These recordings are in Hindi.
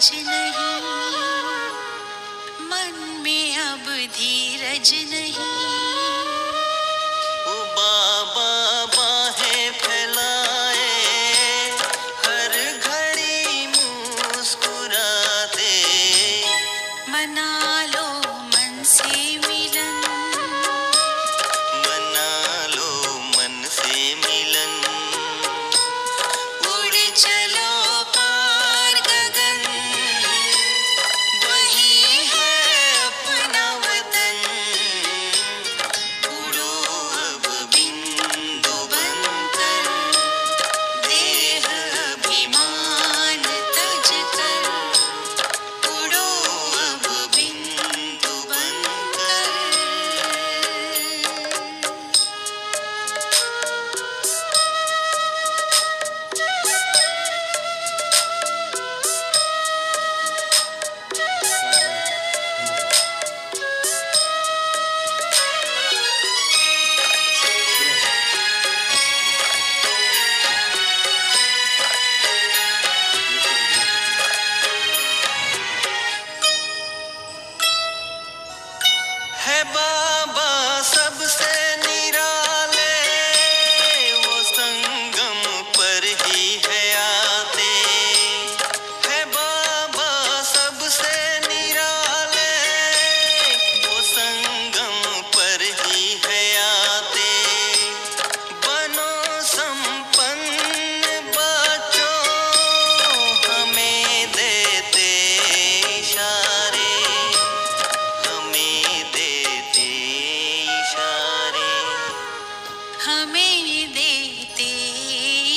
सूरज नहीं, मन में अब धीरज नहीं। ओ बाबा बाहें फैलाए, हर घड़ी मुस्कुराते, मना लो मन से मिलन, मना लो मन से मिलन। उड़ चलो पार गगन, वही है अपना वतन। उड़ो अब बिंदु बनकर, देह अभिमान तज कर। उड़ो अब बिंदु बनकर। है बाबा सबसे निराले, वो संगम पर ही है आते। है बाबा सबसे निराले, वो संगम पर ही है आते। बनो संपन्न बच्चों, हमें देते इशारे, हमें देते इशारे। हमें देते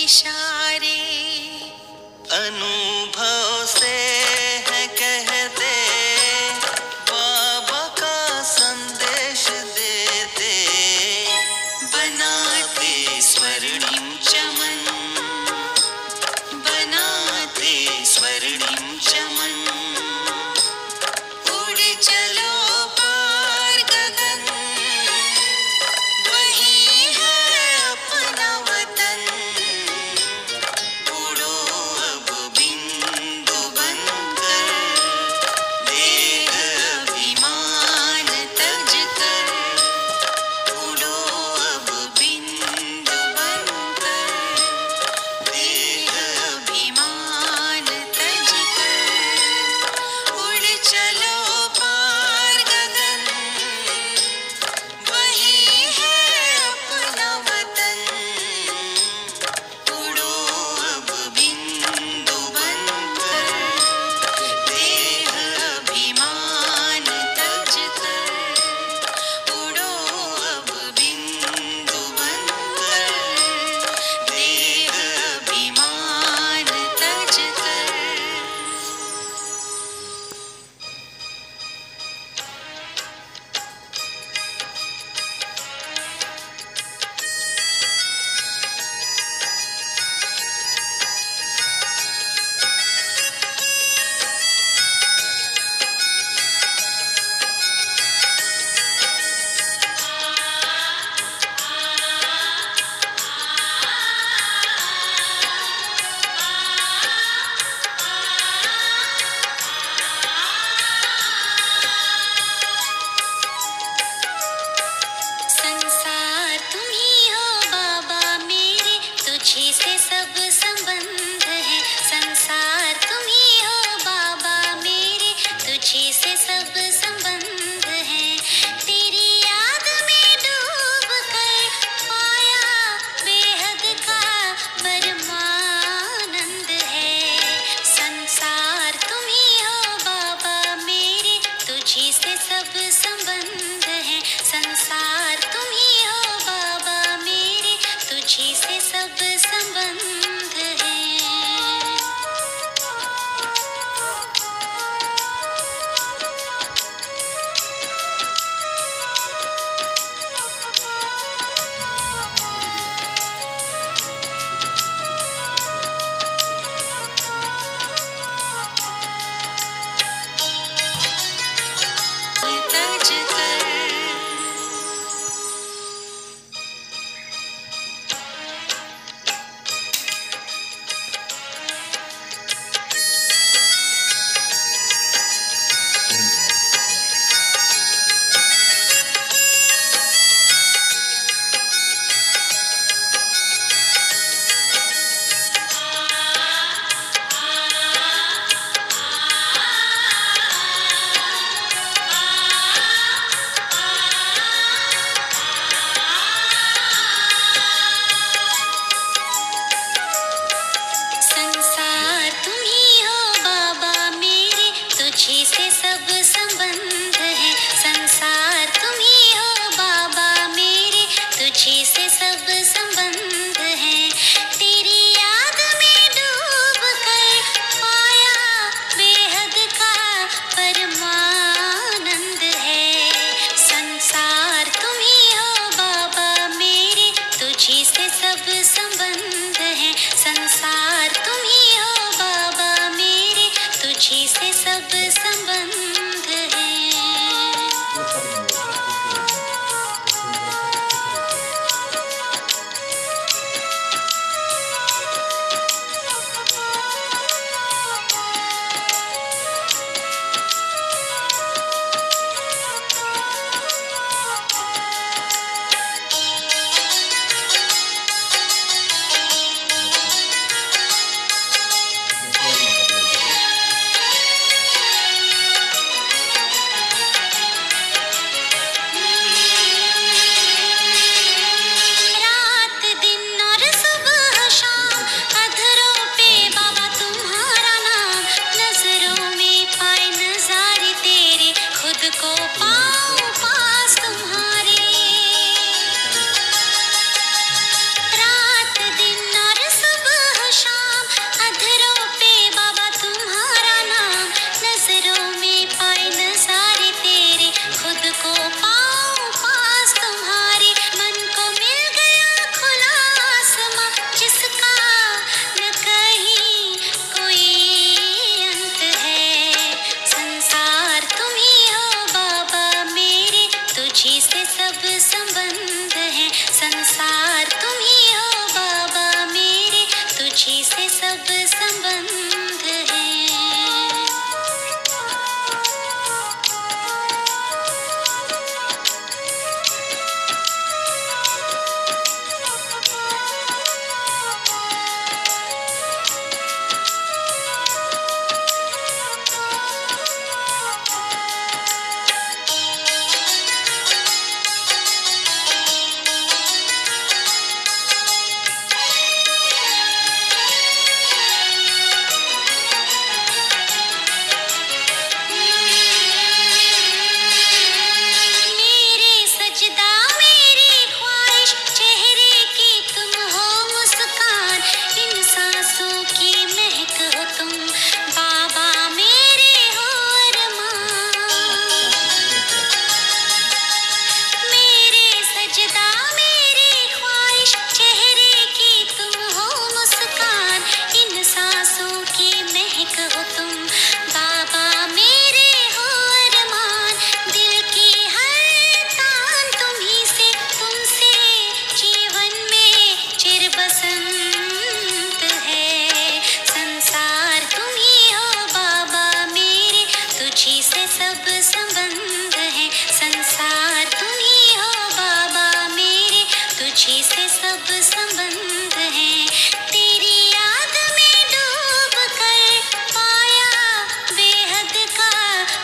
इशारे। अनुभव से है कहते, बाबा का संदेश देते। बनाते स्वर्णिम चमन, बनाते स्वर्णिम चमन। उड़ चलो पार गगन, वही है अपना वतन। उड़ो अब बिंदु तुझी से सब संबंध है, संसार तुम ही हो बाबा मेरे, तुझी से सब संबंध है। तेरी याद में डूब कर पाया बेहद का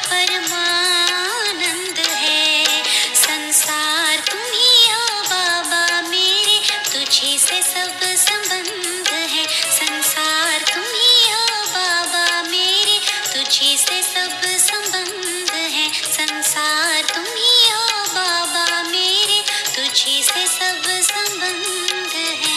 परमानंद है। संसार तुम ही हो बाबा मेरे, तुझी से सब संबंध है। संसार तुम ही हो बाबा मेरे, तुझी से सब संबंध है। संसार तुम ही हो बाबा मेरे, तुझी से सब संबंध है।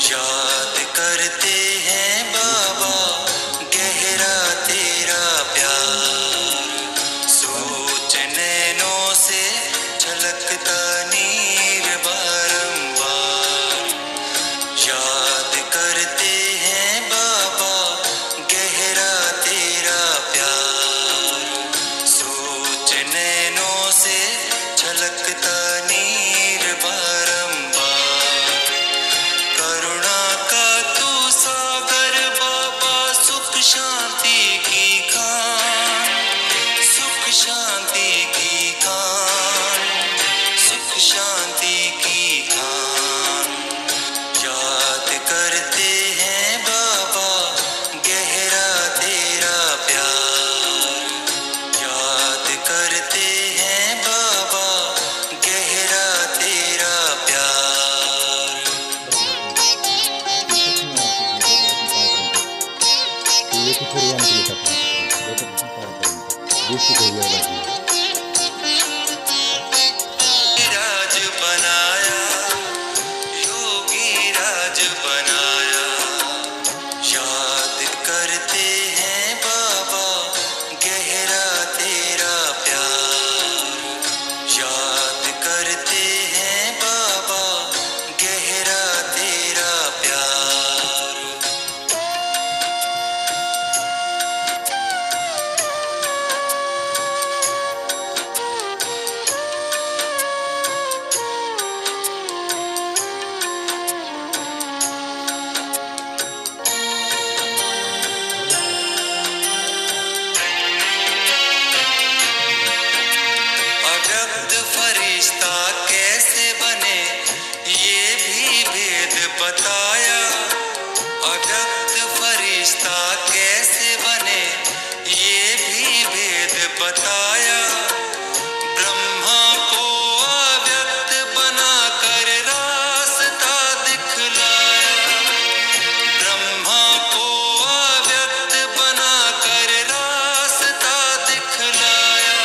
याद करते हैं बाबा गहरा तेरा प्यार, सोच नैनों से झलकता नीर बारंबार। याद करते हैं बाबा गहरा तेरा प्यार, सोच नैनों से झलकता नीर बारंबार। करुणा का तू सागर बाबा, सुख शांति की खान, सुख शांति की खान, सुख शांति की खान। याद करते हैं बाबा गहरा तेरा प्यार, याद करते हैं बाबा गहरा तेरा प्यार। राज बनाया, योगी राज बनाया। याद करते हैं बाबा गहरा तेरा प्यार, याद करते हैं बाबा गहरा तेरा प्यार। अव्यक्त फरिश्ता कैसे बने ये भी भेद बताया, अव्यक्त फरिश्ता कैसे बने ये भी भेद बताया। ब्रह्मा को अव्यक्त बनाकर रास्ता दिखलाया, ब्रह्मा को अव्यक्त बनाकर रास्ता दिखलाया,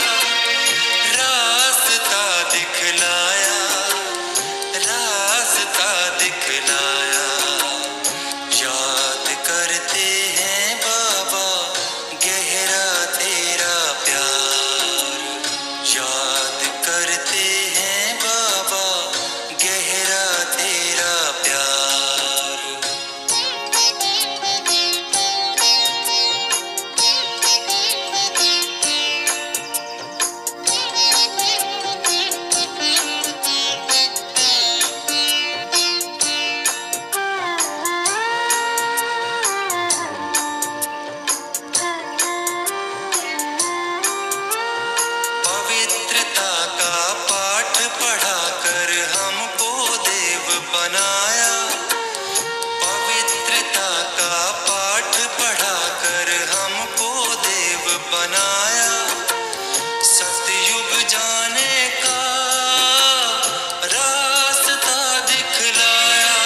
रास्ता दिखलाया, रास्ता दिखलाया। याद करते हैं बाबा गहरा तेरा प्यार, याद करते हैं बाबा गहरा तेरा प्यार। पवित्रता का पाठ पढ़ाकर हमको देव बनाया, पवित्रता का पाठ पढ़ाकर हमको देव बनाया। सतयुग जाने का रास्ता दिखलाया,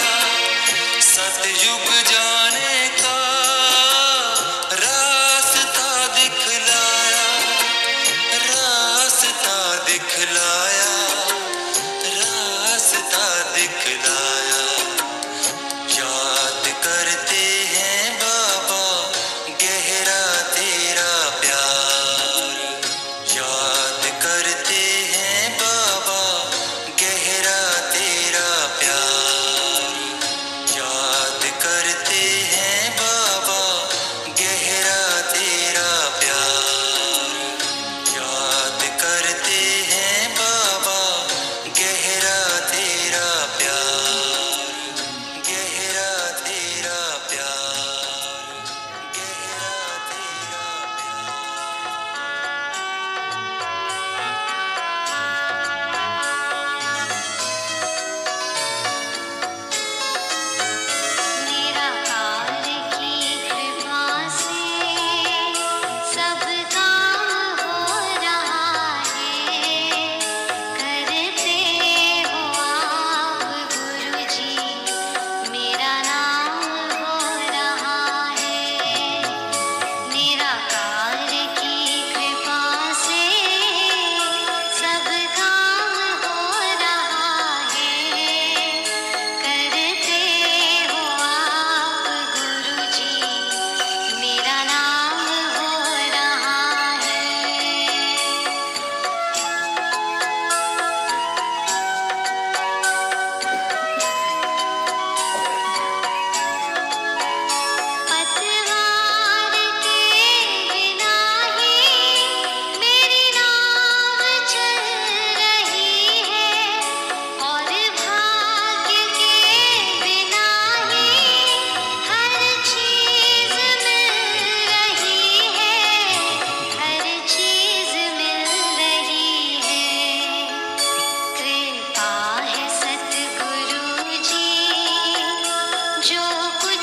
सतयुग जाने का रास्ता दिखलाया, रास्ता दिखलाया, रास्ता दिखलाया। याद करते हैं बाबा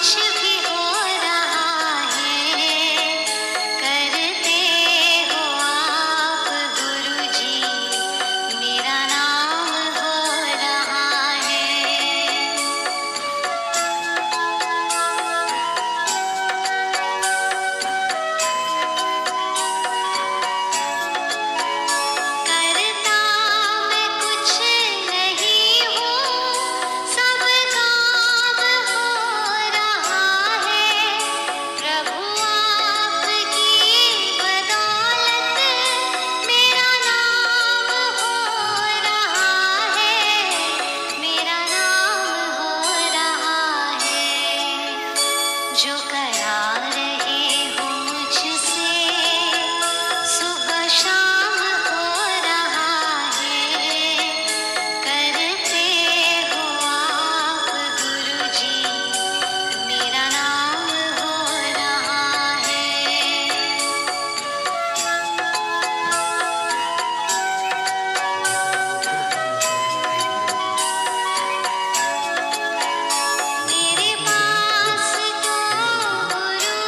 कुछ भी हो रहा है, करते हो आप गुरुजी, मेरा नाम हो रहा है। करता मैं कुछ नहीं हूँ, सब काम हो रहा है। प्रभु आपकी बदौलत मेरा नाम हो रहा है, मेरा नाम हो रहा है। जो करा रहे हो मुझसे सुबह शाम हो रहा है, करते हो आप गुरुजी, मेरा नाम हो रहा है। मेरे पास तो गुरु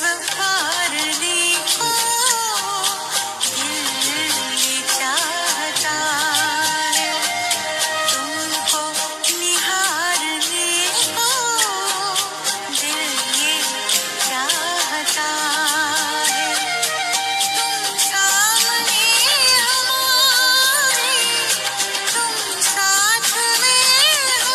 सवारने को दिल ये चाहता है, तुमको निहारने को दिल ये चाहता है, तुम सामने हमारे, तुम साथ में हो।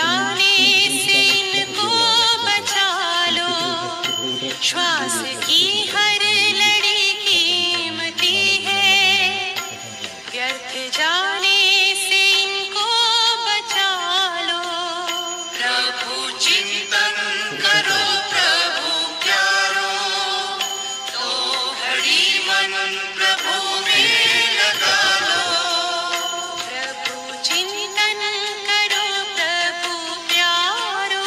जाने से इनको बचा लो, श्वास की हर लड़ी कीमती है, व्यर्थ जाने से इनको बचा लो। प्रभु चिंतन करो प्रभु प्यारो, तो घड़ी मन प्रभु में लगा लो। प्रभु चिंतन करो प्रभु प्यारो।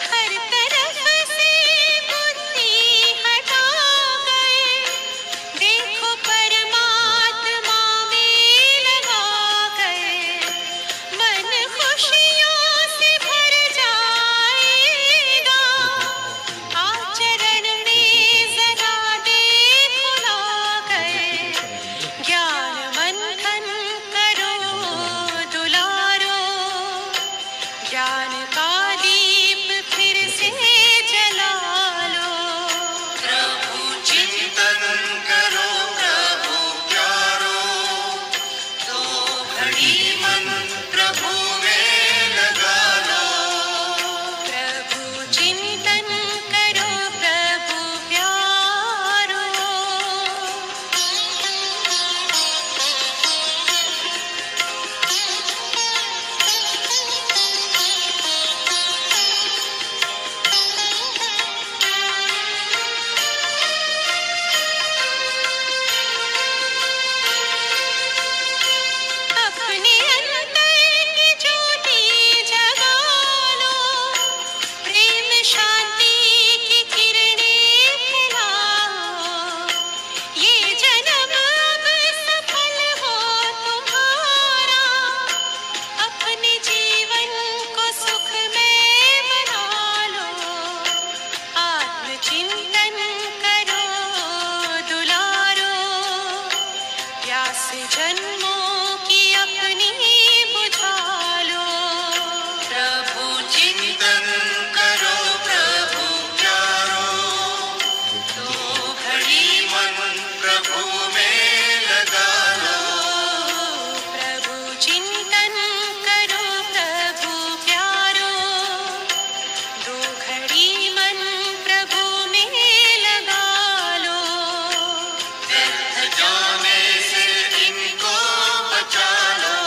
हर तरफ से बुद्धि हटा गए, देखो परमात्मा में लगा गए, मन खुशियों से भर जाएगा, आचरण में जरा देखो ला गए, ज्ञान मंथन करो दुलारो, ज्ञान का दीप फिर से जला लो। प्रभु चिंतन करो प्रभु प्यारो, तो घड़ी मन प्रभु में लगा लो। प्रभु चिंतन करो प्रभु प्यारो। अपने अंतर की ज्योति जगा लो, प्रेम शांति की किरणें फैलाओ, ये जन्म अब सफल हो तुम्हारा, अपने जीवन को सुखमय बना लो, आत्मचिंतन करो दुलारो, प्यास जन्मों की अपनी बुझा लो। प्रभु चिंतन करो प्रभु प्यारो, तो घड़ी मन प्रभु में लगा लो। प्रभु चिंतन करो प्रभु प्यारो, दो घड़ी मन प्रभु में लगा लो। व्यर्थ जाने से इनको बचा लो,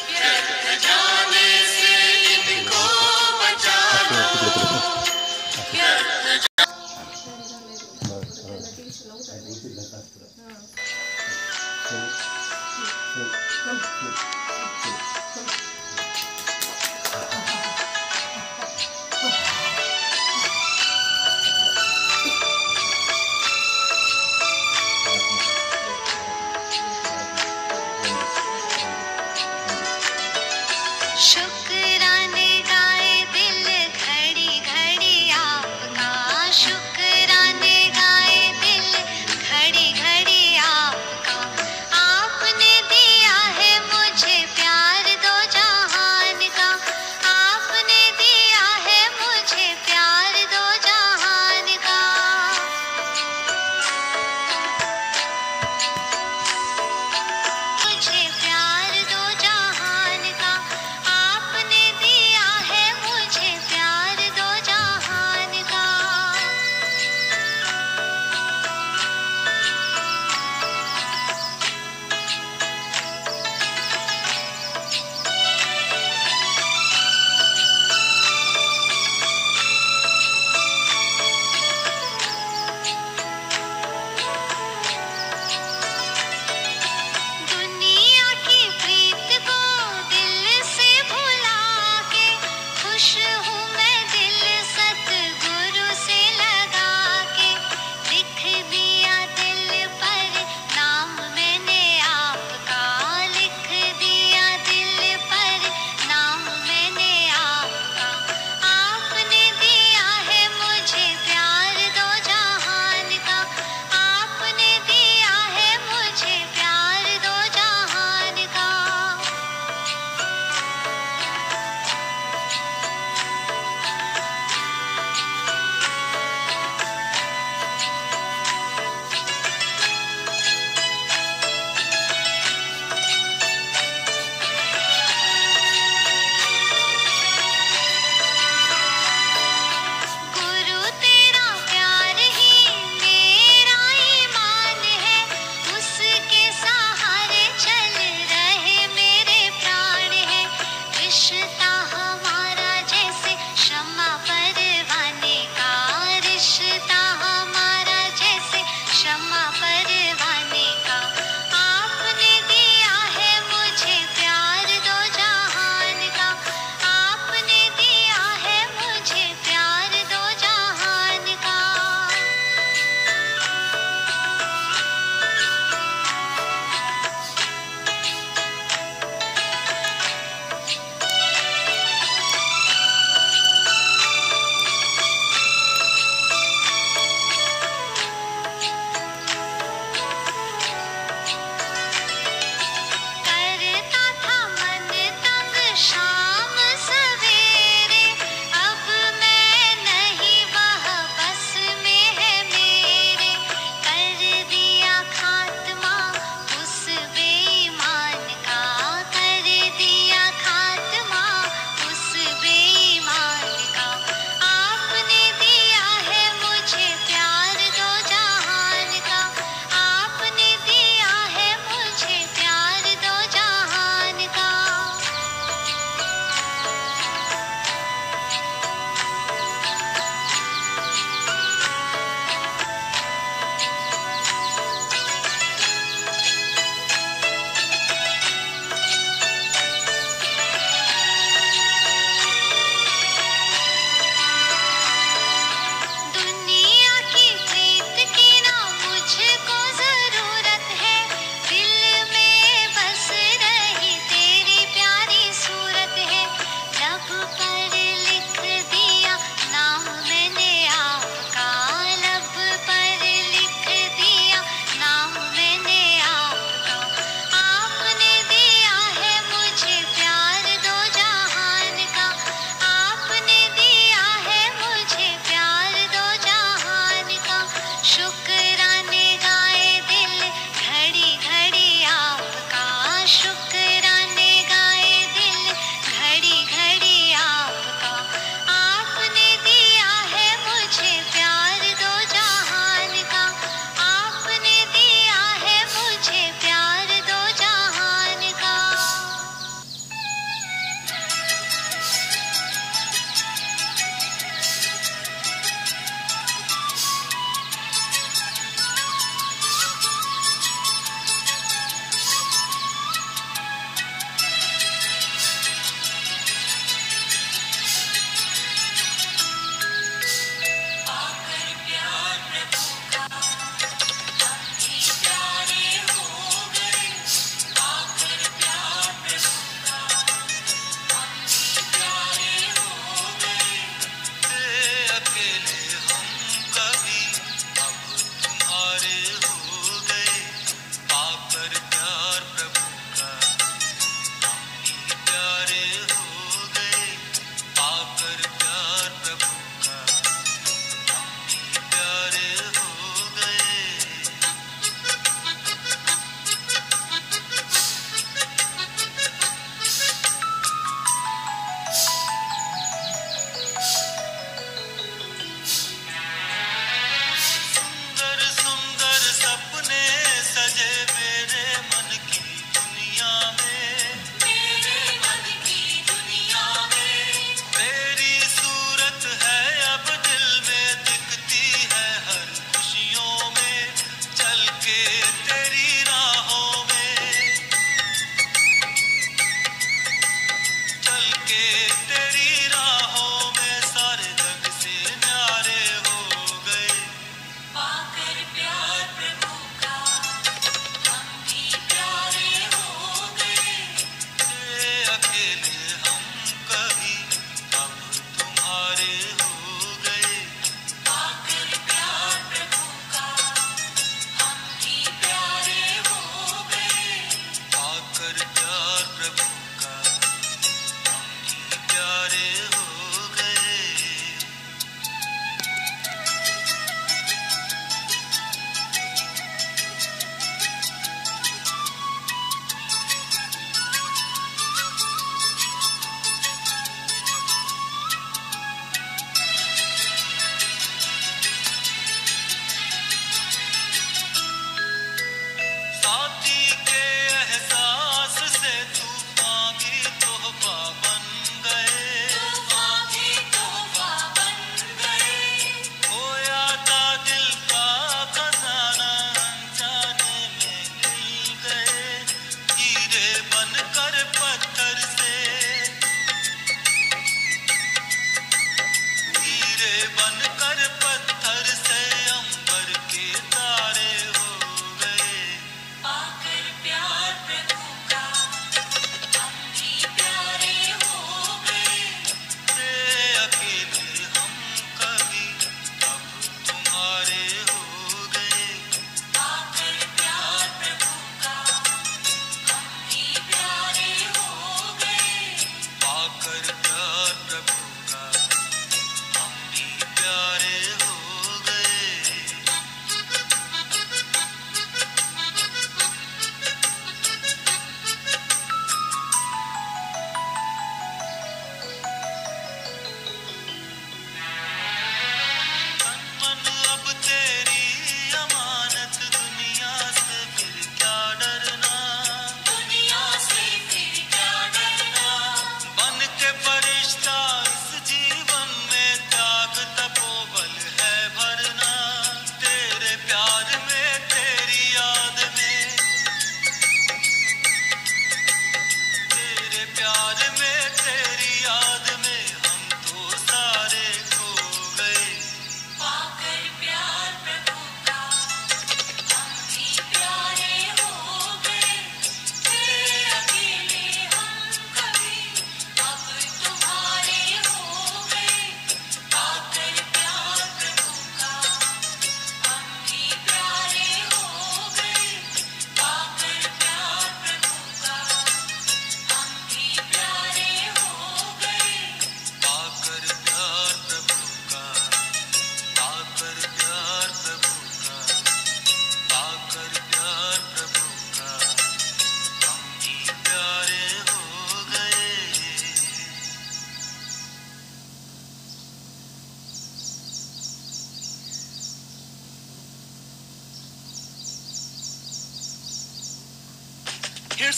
व्यर्थ जाने से इनको बचा लो। व्यर्थ शुक्राने गाए दिल घड़ी घड़ी आपका, शुक्राने गाए दिल घड़ी घड़ी आपका, आपने दिया है मुझे प्यार दो जहान का, आपने दिया है मुझे प्यार दो जहान का। मुझे प्यार दो जहान का, आपने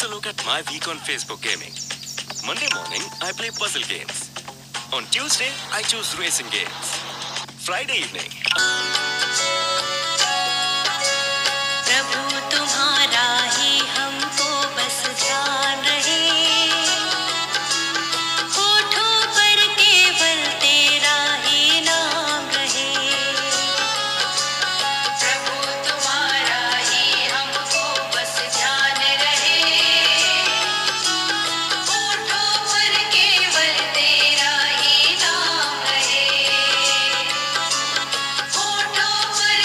Here's a look at my week on Facebook Gaming. Monday morning, I play puzzle games. On Tuesday, I choose racing games. Friday evening, प्रभु तुम्हारा ही हमको बस ध्यान रहे, होठों पर केवल तेरा ही नाम रहे। प्रभु तुम्हारा ही हमको बस ध्यान रहे, होठों पर केवल तेरा ही नाम रहे, होठों पर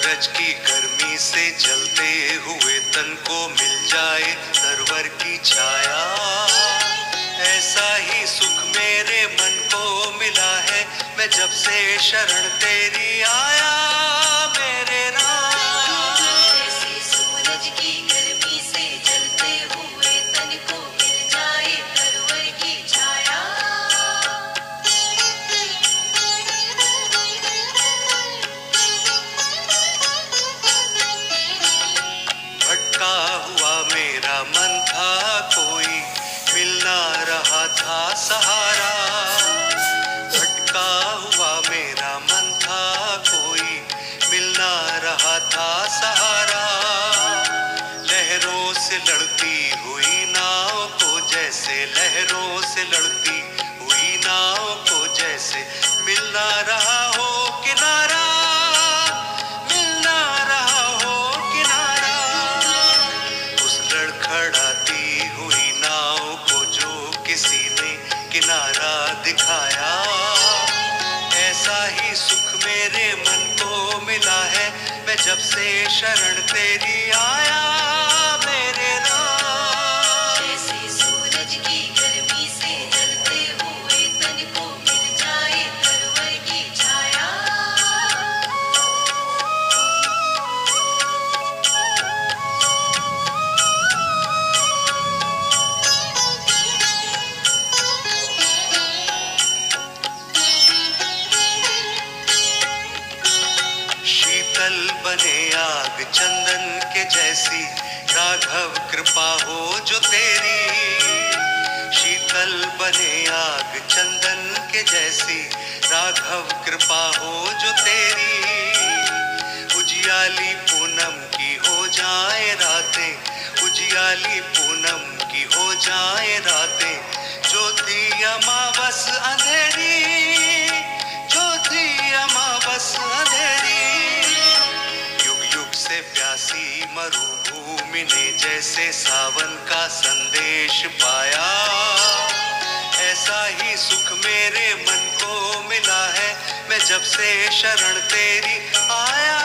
सूरज की गर्मी से जलते हुए तन को मिल जाए तरवर की छाया, ऐसा ही सुख मेरे मन को मिला है मैं जब से शरण तेरी आया मेरे राम। जैसे सूरज की गर्मी से जलते हुए तन को मिल जाए तरवर की छाया, भटका हुआ मेरा मन था कोई मिल ना रहा था सहारा, भटका हुआ मेरा मन था कोई मिल ना रहा था सहारा, लहरों से लड़ती हुई नाव को जैसे लहरों से लड़ती हुई नाव को जैसे मिल ना रहा हो किनारा, मिल ना रहा हो किनारा, उस लड़खड़ाती हुई नाव को जो किसी ने किनारा दिखाया, ऐसा ही सुख मेरे मन को मिला है मैं जब से शरण तेरी आया मेरे राम। जैसे सूरज की गर्मी से जलते हुए तन को मिल जाए तरवर की छाया, शीतल बने आग चंदन के जैसी राघव कृपा हो जो तेरी, शीतल बने आग चंदन के जैसी राघव कृपा हो जो तेरी, उजियाली पूनम की हो जाए रातें, उजियाली पूनम की हो जाए रातें, ज्योति अमावस अंधेरी, ज्योति अमावस अंधेरी, युग युग से प्यासी मरुभूमि ने जैसे सावन का संदेश पाया, ऐसा ही सुख मेरे मन को मिला है मैं जब से शरण तेरी आया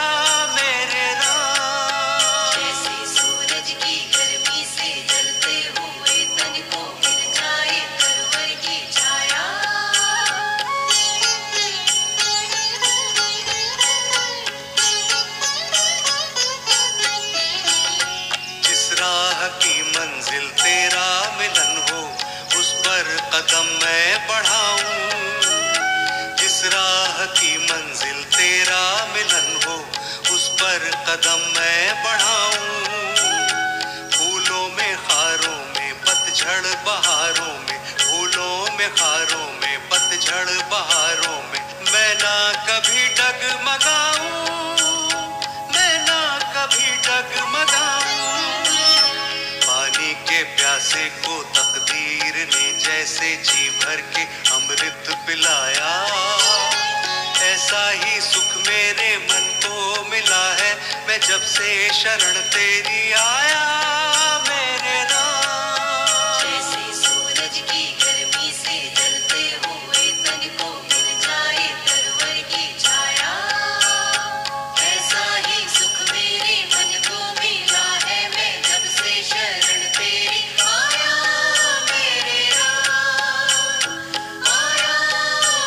मेरे राम। जैसे सूरज की गर्मी से जलते हुए तन को मिल जाए तरवर की छाया, जिस राह की मंजिल तेरा मिलन हो उस पर कदम मैं बढ़ाऊं, जिस राह की मंजिल तेरा मिलन हो उस पर कदम मैं बढ़ाऊं, फूलों में खारों में पतझड़ बहारों में, फूलों में खारों में पतझड़ बहारों में मैं ना कभी डगमगाऊं, मैं ना कभी डगमगाऊं, पानी के प्यासे को तकदीर ने जैसे जी भर के अमृत पिलाया, ऐसा ही सुख मेरे मन को मिला है मैं जब से शरण तेरी आया मेरे राम। जैसे सूरज की गर्मी से जलते हुए तन को मिल जाए तरवर की छाया, ऐसा ही सुख मेरे मन को मिला है मैं जब से शरण तेरी आया मेरे राम, आया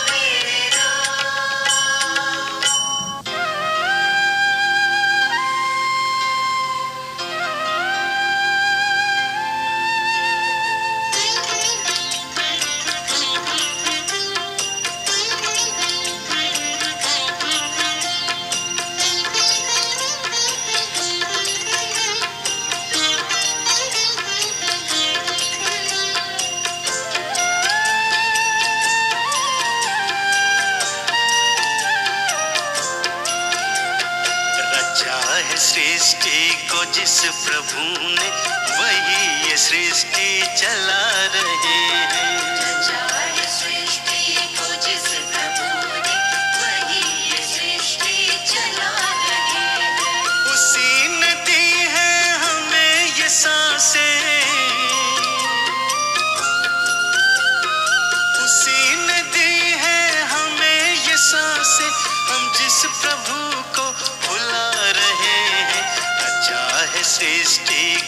मेरे राम। रचा है सृष्टि को जिस प्रभु ने वही ये सृष्टि चला रहे हैं, चाहे सृष्टि को जिस प्रभु ने वही ये सृष्टि चला रहे हैं, उसी ने दी है हमें ये सांसें, उसी ने दी है हमें ये सांसें, हम जिस प्रभु को भुला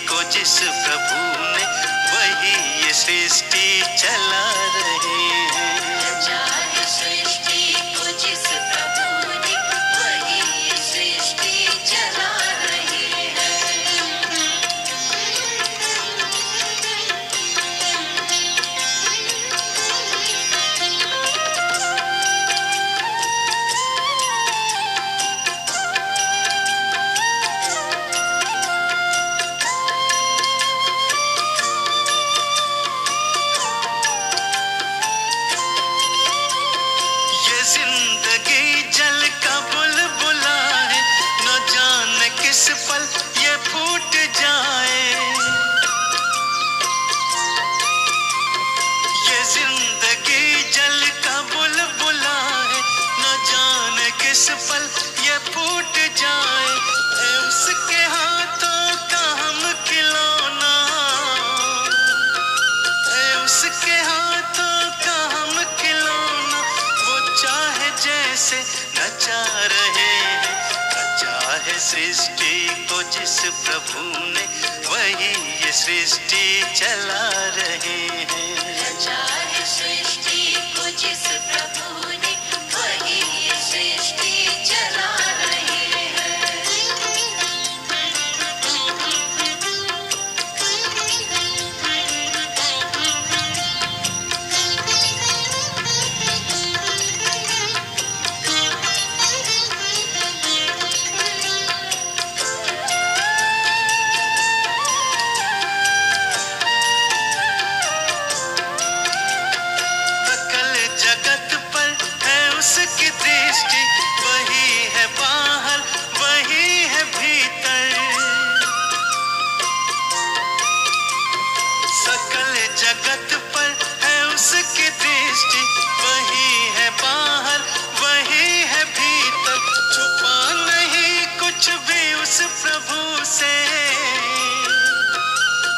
को जिस प्रभु ने, वही ये सृष्टि चला रहे हैं। चाहे सृष्टि को जिस प्रभु ने, वही ये सृष्टि चला रहे हैं। जिंदगी जल का बुलबुला है, न जाने किस पल ये फूट जाए। ये जिंदगी जल का बुलबुला है, न जाने किस पल ये फूट जाए। है उसके हाथों का हम खिलौना, है उसके हाथों का हम खिलौना। वो चाहे जैसे नचा रहे हैं, नचा है सृष्टि को जिस प्रभु ने, वही ये सृष्टि चला रहे हैं। चाहे सृष्टि को जिस प्रभु ने, वही ये सृष्टि चला रहे हैं। सकल जगत पर है उसकी दृष्टि, वही है बाहर, वही है भीतर। सकल जगत पर है उसकी दृष्टि, वही है बाहर, वही है भीतर। छुपा नहीं कुछ भी उस प्रभु से,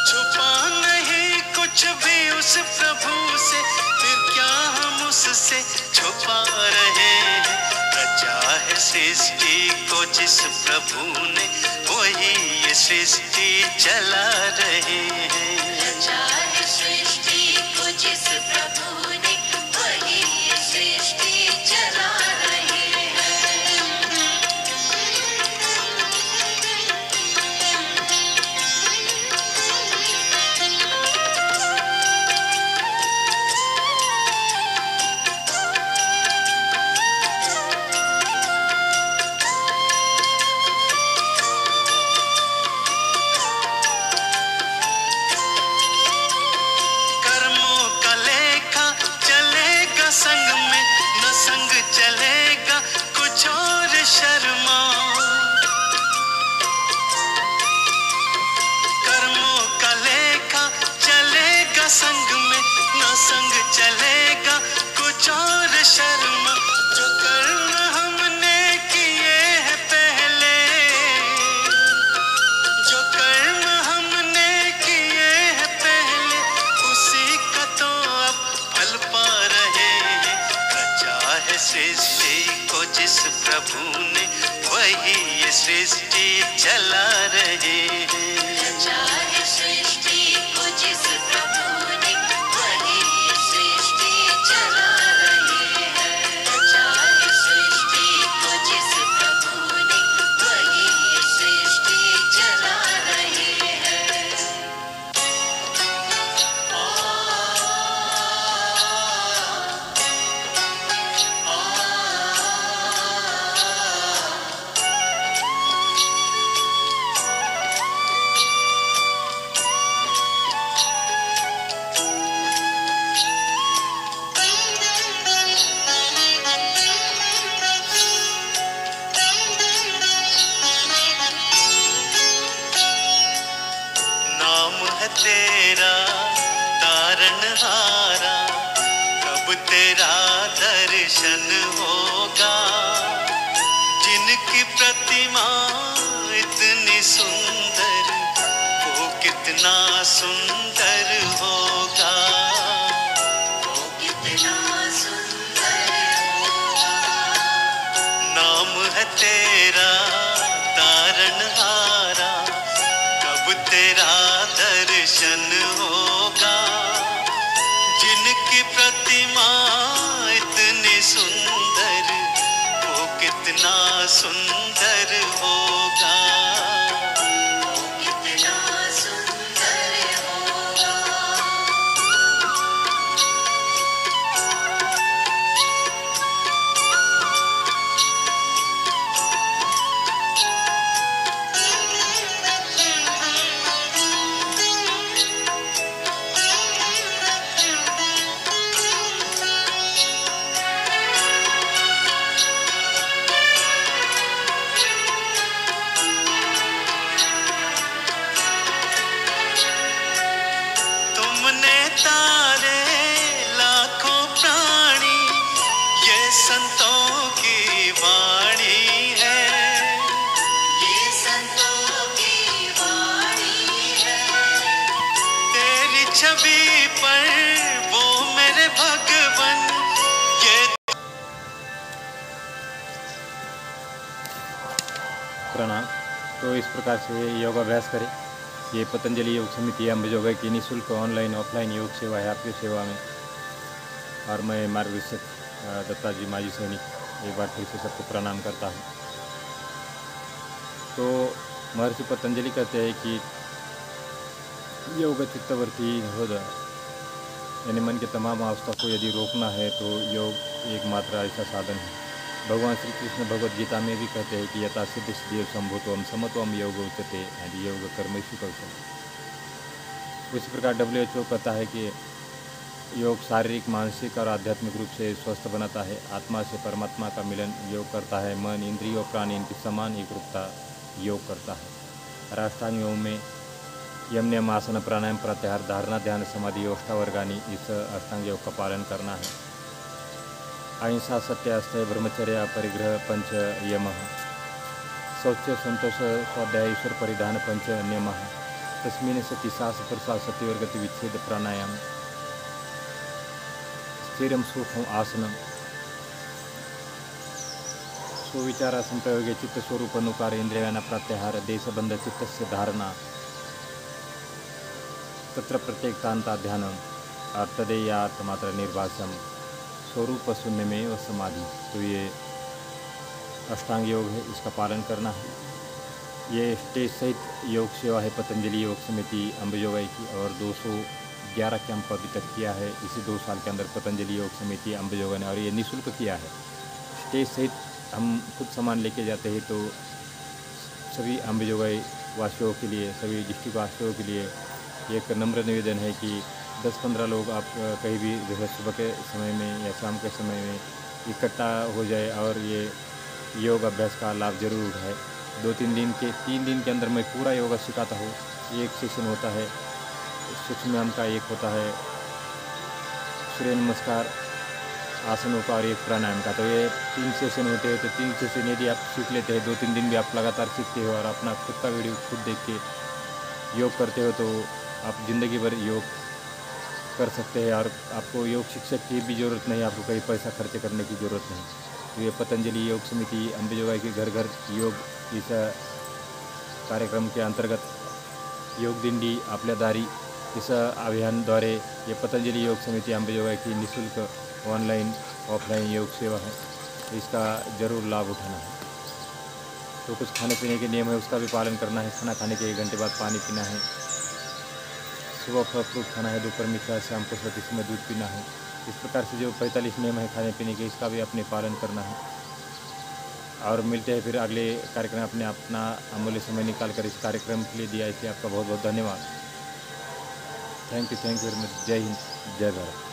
छुपा नहीं कुछ भी उस प्रभु से। फिर क्या हम उससे छुपा रहे हैं। रचा है सृष्टि को जिस प्रभु ने, वही ये सृष्टि चला रहे हैं। चाहे सृष्टि को जिस प्रभु ने, वही ये सृष्टि चला रहे हैं। कर्मों का लेखा चलेगा संग में, न संग चलेगा कुछ और शर्मा। कर्मों का लेखा चलेगा संग में, न संग चलेगा कुछ और शर्मा। जो कर्म हमने किए हैं पहले, जो कर्म हमने किए हैं पहले, उसी का तो अब फल पा रहे हैं। रचा है सृष्टि को जिस प्रभु ने, वही ये सृष्टि चला रहे हैं। चाहे सृष्टि को जिस प्रभु ने, वही ये सृष्टि चला रहे हैं। चाहे सृष्टि को जिस प्रभु ने, वही ये सृष्टि चला रहे हैं। नाम है तेरा तारनहारा, कब तेरा दर्शन होगा। जिनकी प्रतिमा इतनी सुंदर, वो कितना सुंदर होगा। वो कितना सुंदर होगा। नाम है तेरा तारनहारा, कब तेरा पृथ्वी पर वो मेरे भगवन ये प्रणाम। तो इस प्रकार से योगाभ्यास करें। ये पतंजलि योग समिति अंबेजोगाई की निःशुल्क ऑनलाइन ऑफलाइन योग सेवा है आपकी सेवा में। और मैं मार्गदर्शक दत्ताजी माजी सैनिक एक बार फिर से सबको प्रणाम करता हूँ। तो महर्षि पतंजलि कहते हैं कि योग चित्तवर्ती होद, यानी मन के तमाम अवस्था को यदि रोकना है तो योग एकमात्र ऐसा साधन है। भगवान श्री कृष्ण भगवद गीता में भी कहते हैं कि यथा सिद्धि सिद्धि संभूतम समत्वम योग उच्यते, यानी योग कर्मसु कौशल। उसी प्रकार WHO कहता है कि योग शारीरिक मानसिक और आध्यात्मिक रूप से स्वस्थ बनाता है। आत्मा से परमात्मा का मिलन योग करता है। मन इंद्रियों प्राणी इनकी समान एकरूपता योग करता है। अष्टांग योग में यम नियम आसन प्राणायाम प्रत्याहार धारणा ध्यान समाधि अष्टावर्गानी, इस अष्टांग योग का पालन करना है। अहिंसा सत्य अस्थय ब्रह्मचर्य परिग्रह पंच यम, शौच संतोष स्वाध्याय ईश्वर परिधान पंच नियम, तस्मिन् सति सास प्रसाद सत्यवर गति विच्छेद प्राणायाम, स्थिरम सूक्ष्म आसनम, सुविचार संप्रयोगे चित्त स्वरूप अनुकार इंद्रियाना प्रत्याहार देशबंध चित्तस्य धारणा, तत्र प्रत्येकतांता ध्यानम, अर्थदेयार्थ मात्र निर्भाषम, स्वरूप शून्य में व समाधि। तो ये अष्टांग योग है, इसका पालन करना है। ये स्टेज सहित योग सेवा है पतंजलि योग समिति अंबेजोगाई की, और 211 कैंप अभी तक किया है इसी 2 साल के अंदर पतंजलि योग समिति अंबेजोगाई ने, और ये निःशुल्क किया है। स्टेज सहित हम खुद सामान लेके जाते हैं। तो सभी अंबेजोगाई वासियों के लिए, सभी डिस्ट्रिक्ट वासियों के लिए एक नम्र निवेदन है कि 10-15 लोग आप कहीं भी जैसे सुबह के समय में या शाम के समय में इकट्ठा हो जाए और ये योग अभ्यास का लाभ जरूर उठाए। 3 दिन के अंदर मैं पूरा योगा सिखाता हूँ। एक सेशन होता है सूक्ष्म का, एक होता है सूर्य नमस्कार आसनों का और एक प्राणायाम का। तो ये 3 सेशन होते हैं। तो 3 सेशन यदि आप सीख लेते हैं, 2-3 दिन भी आप लगातार सीखते हो और अपना खुद का वीडियो खुद देख के योग करते हो, तो आप ज़िंदगी भर योग कर सकते हैं। और आपको योग शिक्षक की भी ज़रूरत नहीं, आपको कहीं पैसा खर्च करने की ज़रूरत नहीं। तो ये पतंजलि योग समिति अंबेजोगाई के घर घर योग इस कार्यक्रम के अंतर्गत योग दिंडी आपल्या दारी इस अभियानद्वारे ये पतंजलि योग समिति अंबेजोगाई की निःशुल्क ऑनलाइन ऑफलाइन योग सेवा है। इसका ज़रूर लाभ उठाना है। तो कुछ खाने पीने के नियम है, उसका भी पालन करना है। खाना खाने के 1 घंटे बाद पानी पीना है। सुबह फल फ्रूट खाना है, दोपहर मीठा, शाम को सोते समय दूध पीना है। इस प्रकार से जो 45 नियम है खाने पीने के, इसका भी अपने पालन करना है। और मिलते हैं फिर अगले कार्यक्रम। अपना अमूल्य समय निकाल कर इस कार्यक्रम के लिए दिया, इसलिए आपका बहुत बहुत धन्यवाद। Thank you very much. जय हिंद, जय भारत।